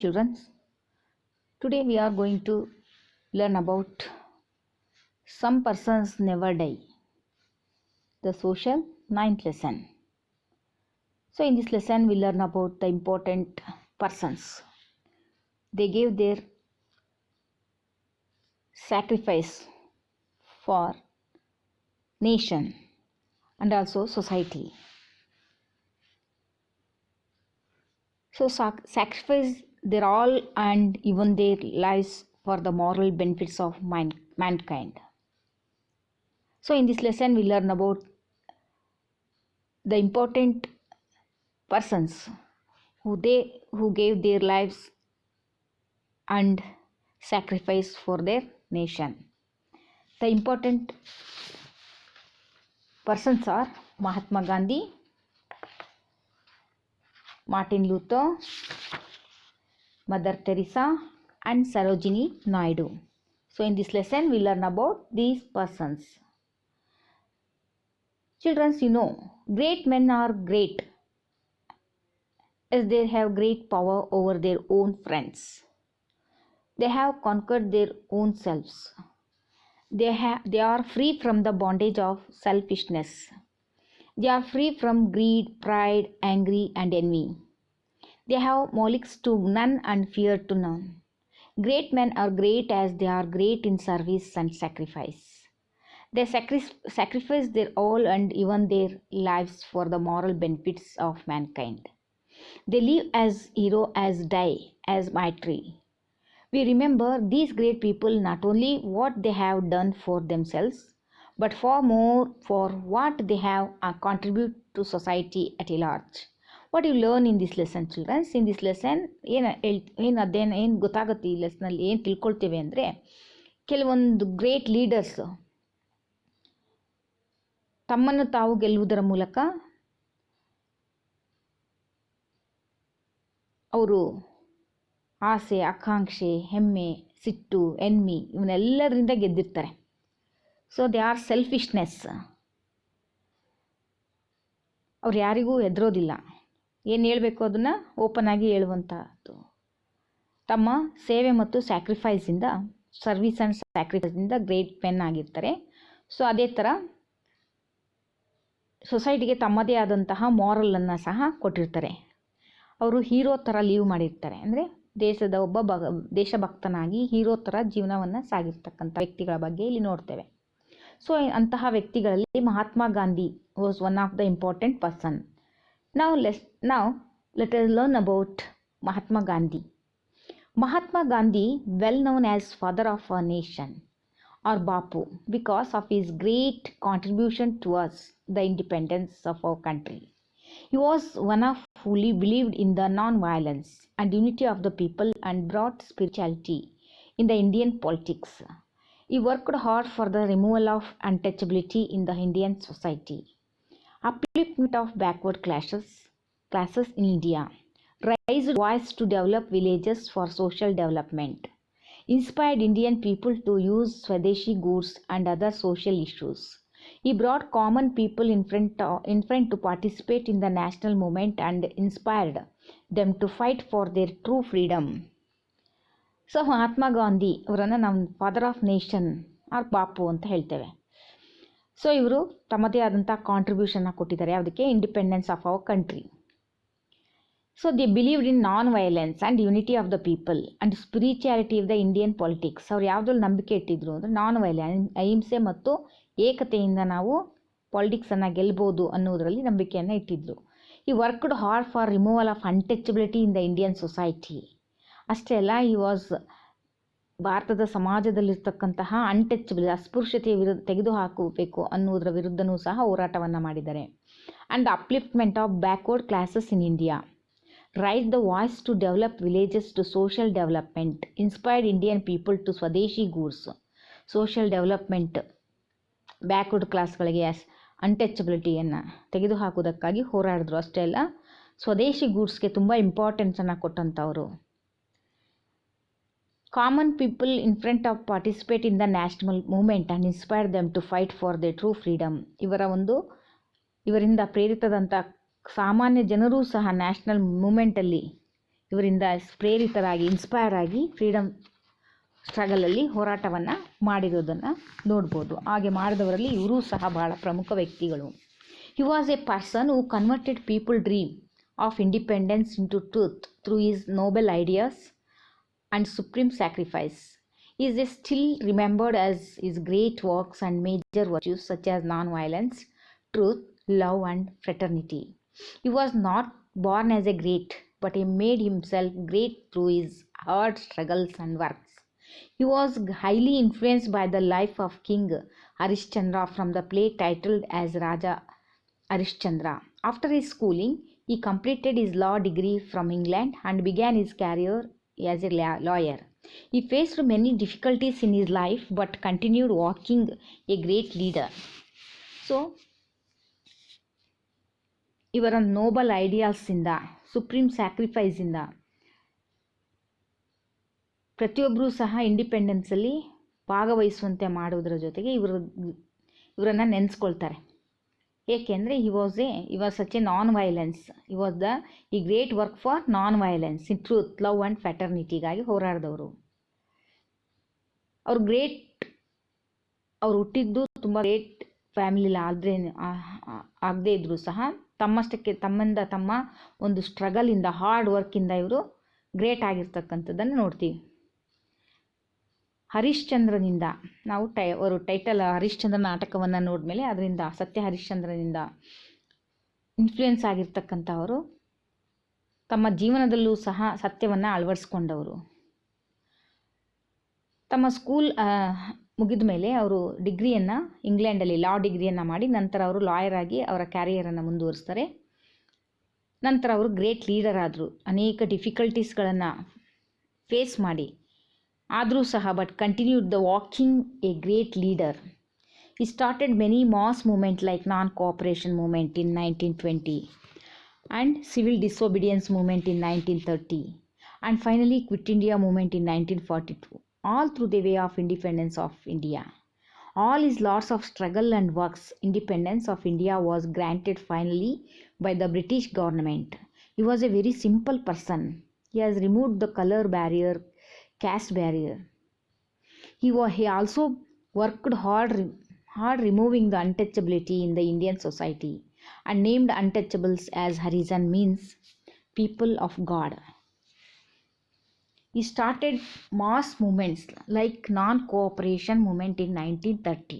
Children, today we are going to learn about some persons never die, the social ninth lesson. So in this lesson we learn about the important persons. They gave their sacrifice for nation and also society. So sacrifice their all and even their lives for the moral benefits of mankind. So in this lesson we learn about the important persons who gave their lives and sacrifice for their nation. The important persons are Mahatma Gandhi, Martin Luther, Mother Teresa and Sarojini Naidu. So in this lesson we learn about these persons. Children, you know, great men are great as they have great power over their own friends. They have conquered their own selves. They are free from the bondage of selfishness. They are free from greed, pride, anger and envy. They have malice to none and fear to none. Great men are great as they are great in service and sacrifice. They sacrifice their all and even their lives for the moral benefits of mankind. They live as hero, as die, as martyr. We remember these great people not only what they have done for themselves, but far more for what they have contributed to society at large. What you learn in this lesson, children? In this lesson ಏನು ಗೊತ್ತಾಗುತ್ತೆ ಈ ಲೆಸನಲ್ಲಿ ಏನು ತಿಳ್ಕೊಳ್ತೇವೆ ಅಂದರೆ ಕೆಲವೊಂದು great leaders ತಮ್ಮನ್ನು ತಾವು ಗೆಲ್ಲುವುದರ ಮೂಲಕ ಅವರು ಆಸೆ, ಆಕಾಂಕ್ಷೆ, ಹೆಮ್ಮೆ, ಸಿಟ್ಟು, ಎನ್ಮಿ ಇವನ್ನೆಲ್ಲದರಿಂದ ಗೆದ್ದಿರ್ತಾರೆ. So they are selfishness. ಅವ್ರು ಯಾರಿಗೂ ಹೆದರೋದಿಲ್ಲ. ಏನು ಹೇಳಬೇಕು ಅದನ್ನು ಓಪನ್ ಆಗಿ ಹೇಳುವಂಥದ್ದು. ತಮ್ಮ ಸೇವೆ ಮತ್ತು ಸ್ಯಾಕ್ರಿಫೈಸಿಂದ, ಸರ್ವಿಸ್ ಆ್ಯಂಡ್ ಸ್ಯಾಕ್ರಿಫೈಸಿಂದ ಗ್ರೇಟ್ ಮೆನ್ ಆಗಿರ್ತಾರೆ. ಸೊ ಅದೇ ಥರ ಸೊಸೈಟಿಗೆ ತಮ್ಮದೇ ಆದಂತಹ ಮಾರಲನ್ನು ಸಹ ಕೊಟ್ಟಿರ್ತಾರೆ. ಅವರು ಹೀರೋ ಥರ ಲೀವ್ ಮಾಡಿರ್ತಾರೆ. ಅಂದರೆ ದೇಶದ ಒಬ್ಬ ದೇಶಭಕ್ತನಾಗಿ ಹೀರೋ ಥರ ಜೀವನವನ್ನು ಸಾಗಿರ್ತಕ್ಕಂಥ ವ್ಯಕ್ತಿಗಳ ಬಗ್ಗೆ ಇಲ್ಲಿ ನೋಡ್ತೇವೆ. ಸೊ ಅಂತಹ ವ್ಯಕ್ತಿಗಳಲ್ಲಿ Mahatma Gandhi was one of the important person. Now let us learn about Mahatma Gandhi. Mahatma Gandhi, well known as father of a nation or Bapu because of his great contribution towards the independence of our country. He was one of who believed in the non-violence and unity of the people and brought spirituality in the Indian politics. He worked hard for the removal of untouchability in the Indian society, upliftment of backward classes in India, raised voice to develop villages for social development, inspired Indian people to use Swadeshi goods and other social issues. He brought common people in front to participate in the national movement and inspired them to fight for their true freedom. So Mahatma Gandhi ಅವರನ್ನು ನಾವು father of nation or Bapu ಅಂತ ಹೇಳ್ತೇವೆ. So ಇವರು ತಮ್ಮದೇ ಆದಂಥ ಕಾಂಟ್ರಿಬ್ಯೂಷನ್ನ ಕೊಟ್ಟಿದ್ದಾರೆ ಯಾವುದಕ್ಕೆ? Independence of our country. So the believed in non violence and unity of the people and spirituality of the Indian politics. ಅವ್ರು ಯಾವುದ್ರಲ್ಲಿ ನಂಬಿಕೆ ಇಟ್ಟಿದ್ರು ಅಂದರೆ ನಾನ್ ವೈಲೆನ್ಸ್, ಅಹಿಂಸೆ ಮತ್ತು ಏಕತೆಯಿಂದ ನಾವು ಪಾಲಿಟಿಕ್ಸನ್ನು ಗೆಲ್ಬೋದು ಅನ್ನೋದರಲ್ಲಿ ನಂಬಿಕೆಯನ್ನು ಇಟ್ಟಿದ್ರು. ಈ worked hard for removal of untouchability in the Indian society. ಅಷ್ಟೇ ಅಲ್ಲ, ಈ ವಾಸ್ ಭಾರತದ ಸಮಾಜದಲ್ಲಿರ್ತಕ್ಕಂತಹ ಅನ್ಟಚಬಲ್, ಅಸ್ಪೃಶ್ಯತೆಯ ವಿರುದ್ಧ ತೆಗೆದುಹಾಕಬೇಕು ಅನ್ನೋದರ ವಿರುದ್ಧವೂ ಸಹ ಹೋರಾಟವನ್ನು ಮಾಡಿದ್ದಾರೆ. And upliftment of backward classes in India, raise the voice to develop villages to social development, inspired Indian people to swadeshi goods. Social development, backward ಕ್ಲಾಸ್ಗಳಿಗೆ ಅನ್ಟಚಬಿಲಿಟಿಯನ್ನು ತೆಗೆದುಹಾಕುವುದಕ್ಕಾಗಿ ಹೋರಾಡಿದ್ರು. ಅಷ್ಟೇ ಅಲ್ಲ, ಸ್ವದೇಶಿ ಗೂಡ್ಸ್ಗೆ ತುಂಬ ಇಂಪಾರ್ಟೆನ್ಸನ್ನು ಕೊಟ್ಟಂಥವರು. Common people in front of participate in the national movement and inspire them to fight for the true freedom. ಇವರಿಂದ ಪ್ರೇರಿತದಂಥ ಸಾಮಾನ್ಯ ಜನರೂ ಸಹ ನ್ಯಾಷನಲ್ ಮೂವ್ಮೆಂಟಲ್ಲಿ ಇವರಿಂದ ಪ್ರೇರಿತರಾಗಿ ಇನ್ಸ್ಪೈರ್ ಆಗಿ ಫ್ರೀಡಮ್ ಸ್ಟ್ರಗಲಲ್ಲಿ ಹೋರಾಟವನ್ನು ಮಾಡಿರೋದನ್ನು ನೋಡ್ಬೋದು. ಹಾಗೆ ಮಾಡಿದವರಲ್ಲಿ ಇವರೂ ಸಹ ಬಹಳ ಪ್ರಮುಖ ವ್ಯಕ್ತಿಗಳು. He was a person who converted people dream of independence into truth through his noble ideas and supreme sacrifice. He is still remembered as his great works and major virtues such as non-violence, truth, love and fraternity. He was not born as a great, but he made himself great through his hard struggles and works. He was highly influenced by the life of King Harishchandra from the play titled as Raja Harishchandra. After his schooling, he completed his law degree from England and began his career as a lawyer. He faced many difficulties in his life but continued walking a great leader. So, ಇವರ Nobel ಐಡಿಯಾಲ್ಸಿಂದ, supreme ಸ್ಯಾಕ್ರಿಫೈಸಿಂದ ಪ್ರತಿಯೊಬ್ಬರೂ ಸಹ ಇಂಡಿಪೆಂಡೆನ್ಸಲ್ಲಿ ಭಾಗವಹಿಸುವಂತೆ ಮಾಡುವುದರ ಜೊತೆಗೆ ಇವರನ್ನು ನೆನೆಸ್ಕೊಳ್ತಾರೆ. ಏಕೆಂದರೆ he was such a non violence. ಈ great work for non violence in truth, love and ಫ್ಯಾಟರ್ನಿಟಿಗಾಗಿ ಹೋರಾಡಿದವರು. ಅವ್ರು ಹುಟ್ಟಿದ್ದು ತುಂಬ ಗ್ರೇಟ್ ಫ್ಯಾಮಿಲಿಲಿ ಆಗದೇ ಇದ್ದರೂ ಸಹ ತಮ್ಮ ಒಂದು ಸ್ಟ್ರಗಲಿಂದ, ಹಾರ್ಡ್ ವರ್ಕಿಂದ ಇವರು ಗ್ರೇಟ್ ಆಗಿರ್ತಕ್ಕಂಥದ್ದನ್ನು ನೋಡ್ತೀವಿ. ಹರಿಶ್ಚಂದ್ರನಿಂದ ನಾವು ಅವರು ಟೈಟಲ್ ಹರಿಶ್ಚಂದ್ರ ನಾಟಕವನ್ನು ನೋಡಿದ್ಮೇಲೆ ಅದರಿಂದ ಸತ್ಯ ಹರಿಶ್ಚಂದ್ರನಿಂದ ಇನ್ಫ್ಲೂಯೆನ್ಸ್ ಆಗಿರ್ತಕ್ಕಂಥವರು ತಮ್ಮ ಜೀವನದಲ್ಲೂ ಸಹ ಸತ್ಯವನ್ನು ಅಳವಡಿಸ್ಕೊಂಡವರು. ತಮ್ಮ ಸ್ಕೂಲ್ ಮುಗಿದ ಮೇಲೆ ಅವರು ಡಿಗ್ರಿಯನ್ನು ಇಂಗ್ಲೆಂಡಲ್ಲಿ ಲಾ ಡಿಗ್ರಿಯನ್ನು ಮಾಡಿ ನಂತರ ಅವರು ಲಾಯರ್ ಆಗಿ ಅವರ ಕ್ಯಾರಿಯರನ್ನು ಮುಂದುವರಿಸ್ತಾರೆ. ನಂತರ ಅವರು ಗ್ರೇಟ್ ಲೀಡರ್ ಆದರು. ಅನೇಕ ಡಿಫಿಕಲ್ಟೀಸ್ಗಳನ್ನು ಫೇಸ್ ಮಾಡಿ ಆದರೂ ಸಹ but continued the walking A great leader. He started many mass movements like non-cooperation movement in 1920 and civil disobedience movement in 1930 and finally Quit India movement in 1942, all through the way of independence of India. All his lots of struggle and works, independence of India was granted finally by the British government. He was a very simple person. He has removed the color barrier, caste barrier. He also worked hard removing the untouchability in the Indian society and named untouchables as Harijan, means people of God. He started mass movements like non-cooperation movement in 1930.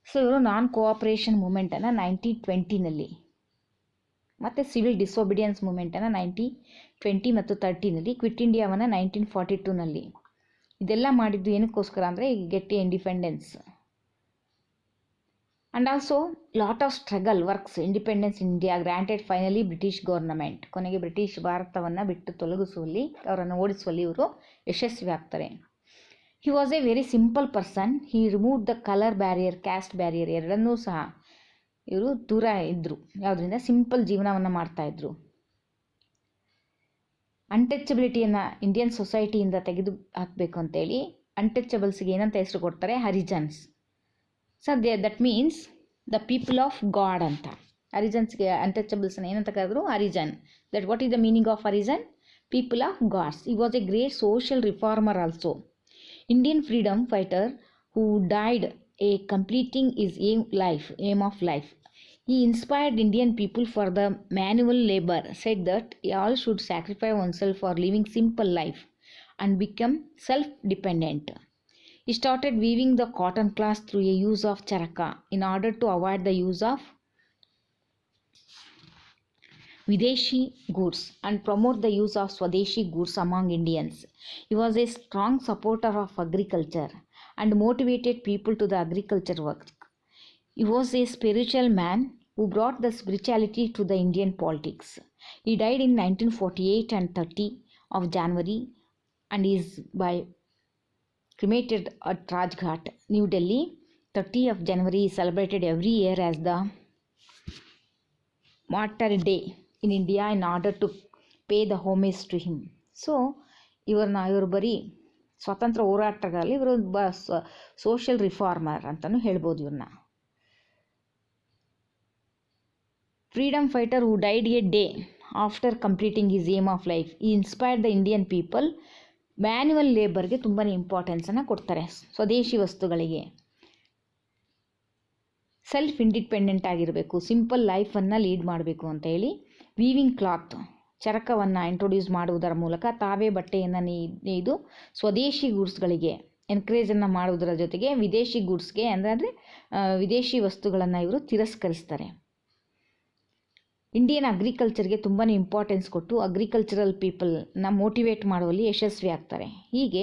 So ಇವರು non-cooperation ಮೂಮೆಂಟನ್ನು 1920ನಲ್ಲಿ ಮತ್ತು civil disobedience ಮೂಮೆಂಟನ್ನು 1920 ಮತ್ತು 30ನಲ್ಲಿ, quit ಇಂಡಿಯಾವನ್ನು 1942ನಲ್ಲಿ. ಇದೆಲ್ಲ ಮಾಡಿದ್ದು ಏನಕ್ಕೋಸ್ಕರ ಅಂದರೆ get A independence and also lot of struggle works independence in India granted finally British government. ಕೊನೆಗೆ British ಭಾರತವನ್ನು ಬಿಟ್ಟು ತೊಲಗಿಸುವಲ್ಲಿ, ಅವರನ್ನು ಓಡಿಸುವಲ್ಲಿ ಇವರು ಯಶಸ್ವಿ ಆಗ್ತಾರೆ. ಹಿ was a very simple person. He remove the colour barrier, caste barrier ಎರಡನ್ನೂ ಸಹ ಇವರು ದೂರ ಇದ್ದರು. ಯಾವುದರಿಂದ? ಸಿಂಪಲ್ ಜೀವನವನ್ನು ಮಾಡ್ತಾಯಿದ್ರು. ಅನ್ಟಚಬಿಲಿಟಿಯನ್ನು ಇಂಡಿಯನ್ ಸೊಸೈಟಿಯಿಂದ ತೆಗೆದು ಹಾಕಬೇಕು ಅಂತೇಳಿ ಅನ್ಟಚಬಲ್ಸ್ಗೆ ಏನಂತ ಹೆಸರು ಕೊಡ್ತಾರೆ? Harijans. That means the people of God ಅಂತ. ಹರಿಜನ್ಸ್ಗೆ ಅನ್ಟಚಬಲ್ಸ್ನ ಏನಂತ ಕರೆದ್ರು? Harijan. That what is the meaning of Harijan? People of gods. He was a great social reformer also. Indian freedom fighter who died a completing his aim of life. He inspired Indian people for the manual labor, said that all should sacrifice oneself for living simple life and become self-dependent. He started weaving the cotton cloth through a use of charaka in order to avoid the use of Videshi goods and promote the use of Swadeshi goods among Indians. He was a strong supporter of agriculture and motivated people to the agriculture work. He was a spiritual man who brought the spirituality to the Indian politics. He died in 1948 and 30 of January and is cremated at Rajghat, New Delhi. 30 of January is celebrated every year as the Martyr Day in India in order to pay the homage to him. So ಇವರು ಬರೀ ಸ್ವಾತಂತ್ರ್ಯ ಹೋರಾಟಗಾರರಲ್ಲಿ ಇವರು social reformer ಅಂತಲೂ ಹೇಳ್ಬೋದು ಇವ್ರನ್ನ. Freedom fighter who died A day after completing his aim of life, he inspired the Indian people manual ಲೇಬರ್ಗೆ ತುಂಬಾ ಇಂಪಾರ್ಟೆನ್ಸನ್ನು ಕೊಡ್ತಾರೆ. ಸ್ವದೇಶಿ ವಸ್ತುಗಳಿಗೆ, ಸೆಲ್ಫ್ ಇಂಡಿಪೆಂಡೆಂಟ್ ಆಗಿರಬೇಕು, ಸಿಂಪಲ್ ಲೈಫನ್ನು ಲೀಡ್ ಮಾಡಬೇಕು ಅಂತ ಹೇಳಿ ವೀವಿಂಗ್ ಕ್ಲಾತ್, ಚರಕವನ್ನು ಇಂಟ್ರೊಡ್ಯೂಸ್ ಮಾಡುವುದರ ಮೂಲಕ ತಾವೇ ಬಟ್ಟೆಯನ್ನು ನೇಯ್ದು ಸ್ವದೇಶಿ ಗೂಡ್ಸ್ಗಳಿಗೆ ಎನ್ಕರೇಜನ್ನು ಮಾಡುವುದರ ಜೊತೆಗೆ ವಿದೇಶಿ ಗೂಡ್ಸ್ಗೆ ಅಂದರೆ ವಿದೇಶಿ ವಸ್ತುಗಳನ್ನು ಇವರು ತಿರಸ್ಕರಿಸ್ತಾರೆ. ಇಂಡಿಯನ್ ಅಗ್ರಿಕಲ್ಚರ್ಗೆ ತುಂಬಾ ಇಂಪಾರ್ಟೆನ್ಸ್ ಕೊಟ್ಟು ಅಗ್ರಿಕಲ್ಚರಲ್ ಪೀಪಲ್ನ ಮೋಟಿವೇಟ್ ಮಾಡುವಲ್ಲಿ ಯಶಸ್ವಿ ಆಗ್ತಾರೆ. ಹೀಗೆ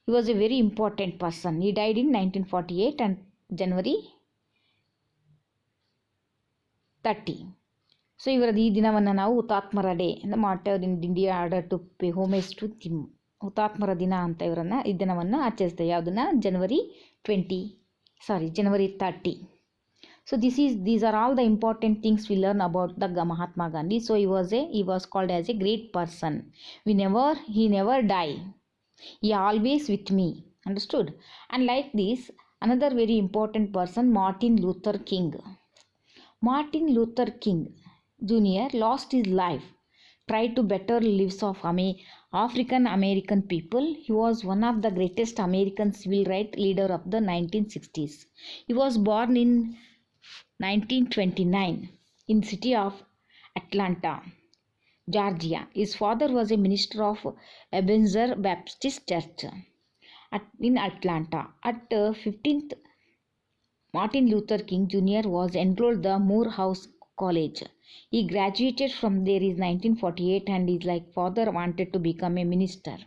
he was a very important person. He died in 1948 and January 30. So ಇವರದ್ದು ಈ ದಿನವನ್ನು ನಾವು ಹುತಾತ್ಮರ ಡೇ ಅಂದರೆ martyr in India order to pay homage to them, ಹುತಾತ್ಮರ ದಿನ ಅಂತ ಈ ದಿನವನ್ನು ಆಚರಿಸ್ತೇವೆ. ಯಾವುದನ್ನು January 30. So these are all the important things we learn about the Mahatma Gandhi. So he was called as a great person. He never die. He always with me. Understood? And like this, another very important person, Martin Luther King. Martin Luther King Jr. lost his life, tried to better lives of African American people. He was one of the greatest American civil rights leader of the 1960s. He was born in 1929 in city of Atlanta, Georgia. His father was a minister of Ebenezer Baptist Church in Atlanta. At 15th, Martin Luther King Jr. was enrolled the Morehouse College. He graduated from there in 1948 and his father wanted to become a minister.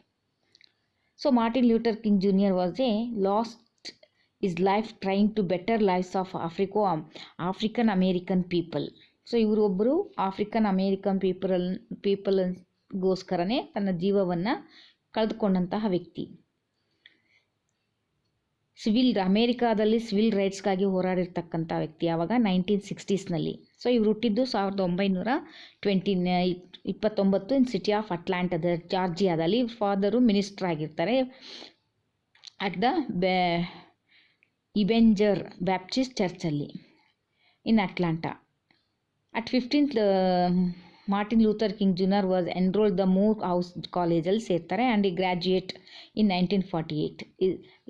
So Martin Luther King Jr. was lost his life trying to better lives of African American people. So ಇವರೊಬ್ಬರು African American ಪೀಪಲ್ಗೋಸ್ಕರನೇ ತನ್ನ ಜೀವವನ್ನು ಕಳೆದುಕೊಂಡಂತಹ ವ್ಯಕ್ತಿ. ಅಮೇರಿಕಾದಲ್ಲಿ civil ರೈಟ್ಸ್ಗಾಗಿ ಹೋರಾಡಿರ್ತಕ್ಕಂಥ ವ್ಯಕ್ತಿ ಆವಾಗ 1960ಸ್ನಲ್ಲಿ. So ಇವರು ಹುಟ್ಟಿದ್ದು 1929 in city of ಅಟ್ಲಾಂಟಾದ ಜಾರ್ಜಿಯಾದಲ್ಲಿ. ಫಾದರು ಮಿನಿಸ್ಟರ್ ಆಗಿರ್ತಾರೆ ಅಟ್ ದ Ebenezer Baptist ಚರ್ಚಲ್ಲಿ in Atlanta. At 15th, Martin Luther King junior was enrolled the Morehouse ಕಾಲೇಜಲ್ಲಿ ಸೇರ್ತಾರೆ and he graduate in 1948.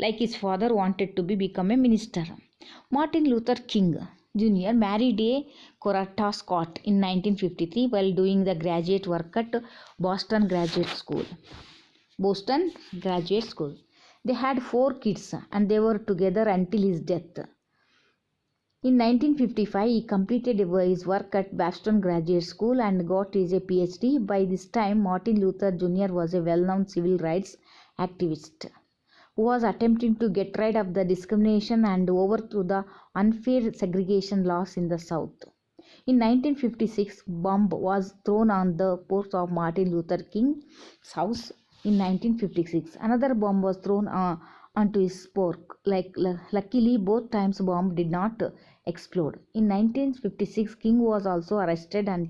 Like his father wanted to become a minister. Martin Luther King Jr. married a Coretta Scott in 1953 while doing the graduate work at Boston Graduate School. They had 4 kids and they were together until his death. In 1955, he completed his work at Boston Graduate School and got his PhD. By this time, Martin Luther Jr. was a well-known civil rights activist who was attempting to get rid of the discrimination and overthrow the unfair segregation laws in the South. In 1956, bomb was thrown on the porch of Martin Luther King's house. In 1956, another bomb was thrown onto his porch. Luckily, both times bomb did not explode. In 1956, King was also arrested and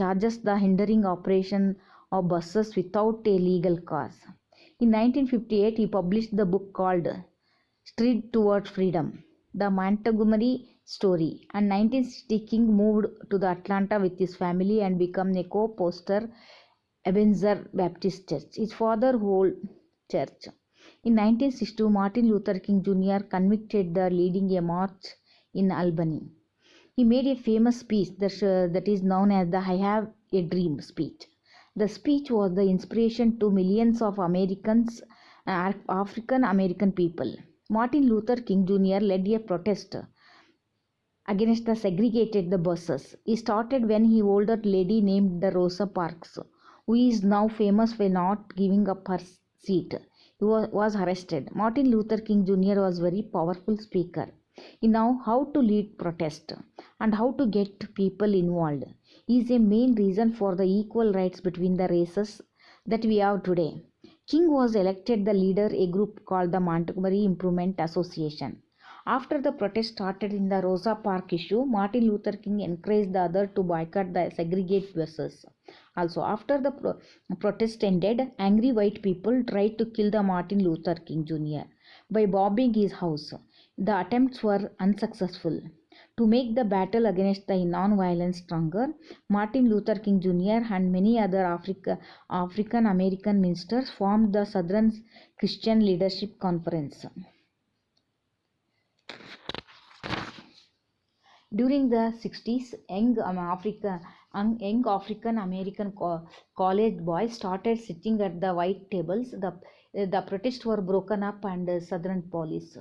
charges the hindering operation of buses without a legal cause. In 1958, he published the book called Street Toward Freedom, The Montgomery Story. And 1960, King moved to the Atlanta with his family and became a co-pastor Ebenezer Baptist Church, his father whole church. In 1962, Martin Luther King Jr. convicted the leading a march in Albany. He made a famous speech that is known as the I Have a Dream speech. The speech was the inspiration to millions of African American people. Martin Luther King Jr. led a protest against the segregated the buses. He started when he older lady named Rosa Parks, who is now famous for not giving up her seat. He was arrested. Martin Luther King Jr. was very powerful speaker. He know how to lead protest and how to get people involved. He is a main reason for the equal rights between the races that we have today. King was elected the leader a group called the Montgomery Improvement Association. After the protest started in the Rosa Parks issue, Martin Luther King encouraged the other to boycott the segregated buses. Also, after the protest ended, angry white people tried to kill the Martin Luther King Jr. by bombing his house. The attempts were unsuccessful. To make the battle against the non-violence stronger, Martin Luther King Jr. and many other African American ministers formed the Southern Christian Leadership Conference. During the 60s, young African American college boys started sitting at the white tables. The protests were broken up, and Southern police,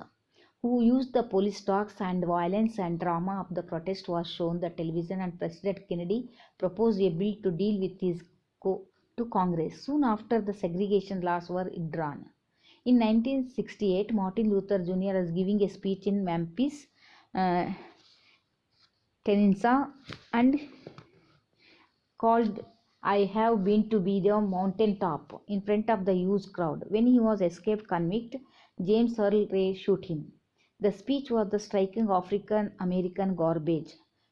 who used the police dogs and violence and drama of the protest, was shown the television, and President Kennedy proposed a bill to deal with this to Congress. Soon after, the segregation laws were withdrawn. In 1968, Martin Luther Jr. was giving a speech in Memphis, Tennessee, and called "I have been to be the mountain top" in front of the huge crowd. When he was escaped convict, James Earl Ray shot him. The speech was the striking African American garbage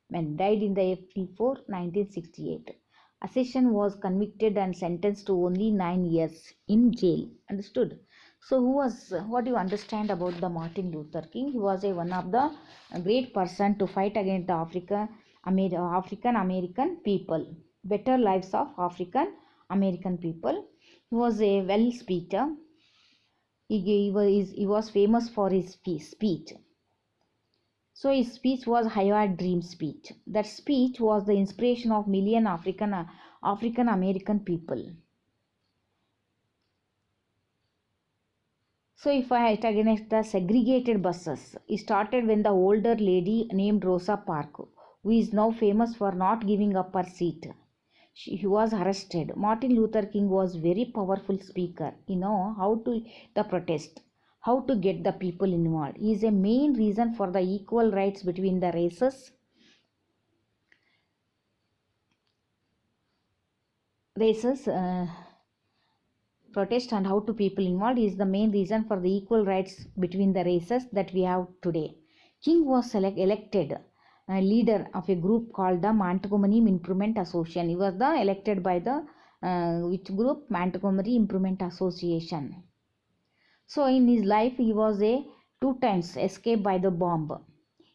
man died in the April 4, 1968. Accession was convicted and sentenced to only 9 years in jail. Understood? So, what do you understand about the Martin Luther King? He was one of the great person to fight against the African American people, better lives of African American people. He was a well speaker. He was famous for his speech. So his speech was Hayat Dream speech. That speech was the inspiration of million African American people. So if I fight against the segregated buses, it started when the older lady named Rosa Parks, who is now famous for not giving up her seat, she was arrested. Martin Luther King was very powerful speaker. How to the protest, how to get the people involved. He is a main reason for the equal rights between the races. Protest and how to people involved is the main reason for the equal rights between the races that we have today. King was elected leader of a group called the Montgomery Improvement Association. He was elected by the which group? Montgomery Improvement Association. So in his life he was a 2 times escaped by the bomb.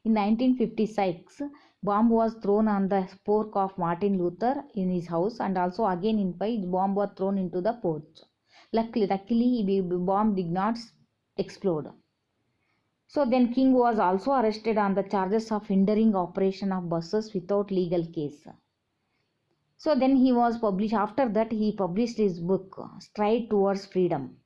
In 1956, bomb was thrown on the porch of Martin Luther in his house, and also again in fight bomb was thrown into the porch. Luckily the bomb did not explode. So then King was also arrested on the charges of hindering operation of buses without legal case. So then he was published. After that he published his book Stride Towards Freedom.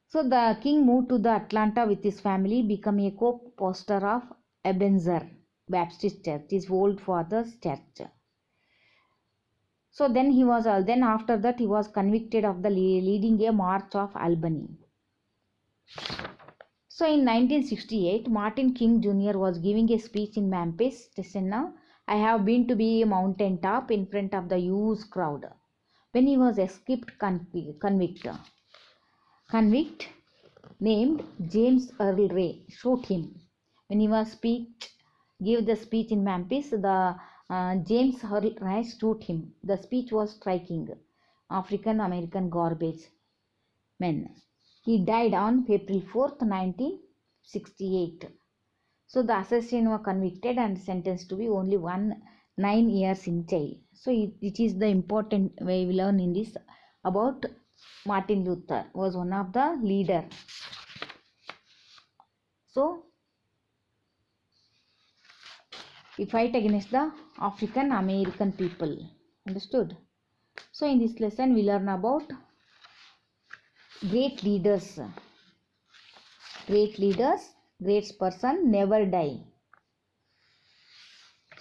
So the King moved to the Atlanta with his family, become a co-pastor of Ebenezer Baptist Church, his old father's church. So then after that he was convicted of the leading a march of Albany. So in 1968, Martin King Jr. was giving a speech in Memphis, Tennessee. I have been to be a mountain top in front of the huge crowd. When he was escaped convict named James Earl Ray shot him. When he was gave the speech in Memphis, the James Earl Ray shot him. The speech was striking African American garbage men. He died on April 4th, 1968. So the assassin was convicted and sentenced to be only 9 years in jail. So it is the important way we learn in this about Martin Luther was one of the leader. So he fight against the African American people. Understood? So in this lesson we learn about great leaders. Great person never die.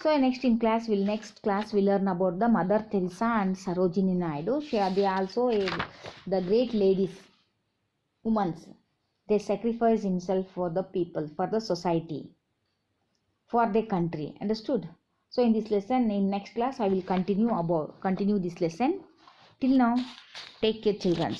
So next class we'll learn about the Mother Teresa and Sarojini Naidu. They also the great ladies, women. They sacrifice himself for the people, for the society, for their country. Understood? So in this lesson, in next class I will continue this lesson. Till now, take care, children.